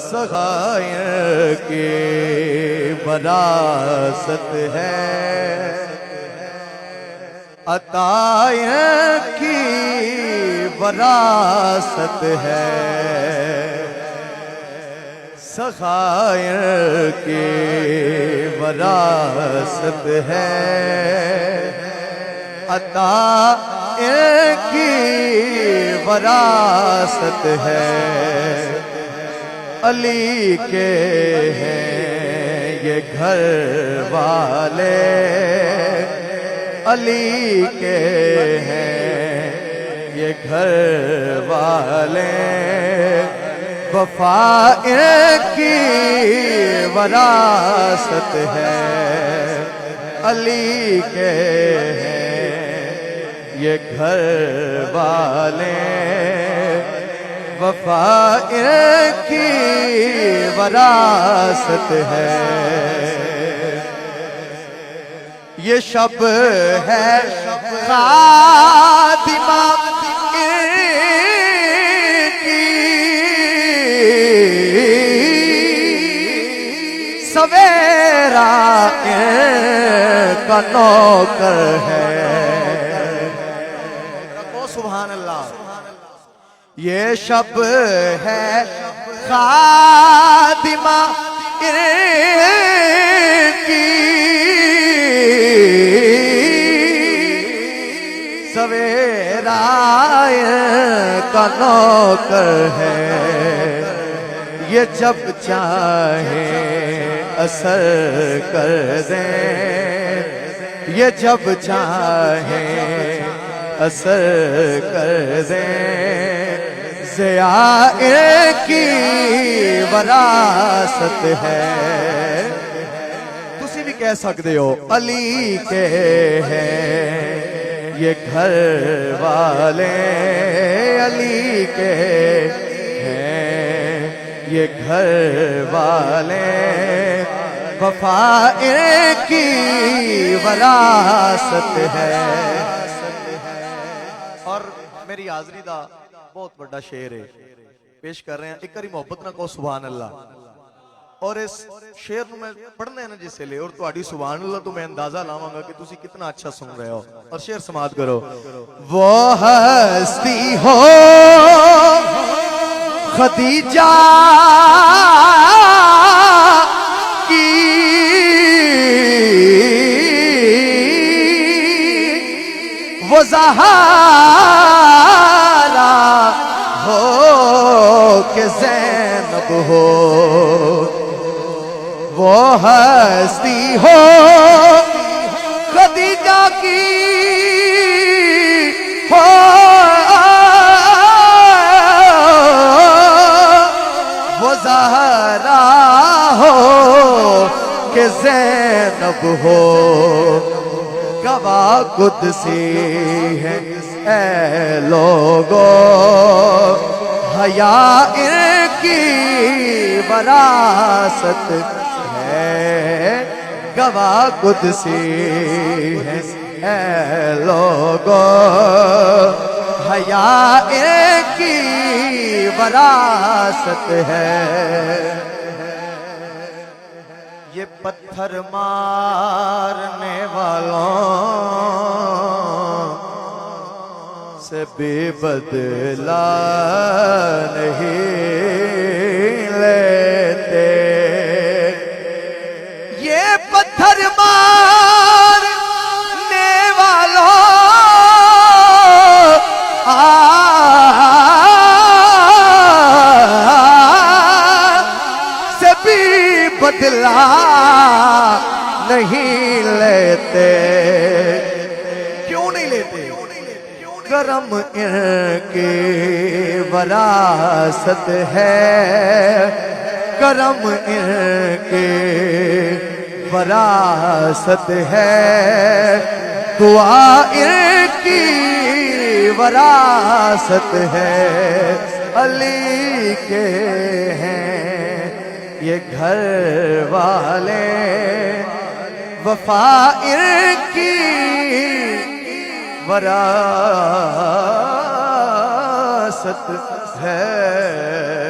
سخائر کی وراثت ہے، عطائر کی وراثت ہے، سخائر کی وراثت ہے، عطائر کی وراثت ہے۔ علی کے ہیں یہ گھر والے، علی کے ہیں یہ گھر والے، وفا کی وراثت ہے۔ علی کے ہیں یہ گھر والے، وفا کی وراثت ہے۔ یہ شب ہے خاتمہ کی، سویرا کا نوکر ہے۔ سبحان اللہ۔ یہ شب ہے خاتمہ کی، سویرا کا نوکر ہے۔ یہ جب چاہے اثر کر دیں، یہ جب چاہے اثر کر دیں، ضیاء کی وراثت ہے۔ تسی بھی کہہ سکتے ہو علی کے ہیں یہ گھر والے، علی کے ہیں یہ گھر والے، وفا کی وراثت ہے۔ اور میری حاضری دا بہت بڑا شعر ہے، پیش کر رہے ہیں۔ ایک کری محبت نہ کہو سبحان اللہ۔ اور اس شعر نو میں پڑھنا ہے نا جس لئے، اور تہاڈی سبحان اللہ تو میں اندازہ لاواں گا کہ تسی کتنا اچھا سن رہے ہو۔ اور شعر سماعت کرو۔ وہ ہستی ہو خدیجہ کی، وہ زہرا ہو کہ زینب ہو، وہ ہستی ہو خدیجہ کی، ہو وہ زہرا ہو کہ زینب ہو، گواہ قدسی ہے اے لوگو، حیاء کی وراثت ہے، گواہ قدسی ہے اے لوگو، حیاء کی وراثت ہے۔ یہ پتھر مارنے والوں سے بھی بدلہ نہیں لیتے، یہ پتھر مارنے والوں سے بھی بدلہ نہیں لیتے۔ کیوں نہیں لیتے؟ کرم ان کی وراثت ہے، کرم ان کی وراثت ہے، دعا ان کی وراثت ہے۔ علی کے ہیں یہ گھر والے، وفا کی وراثت ہے۔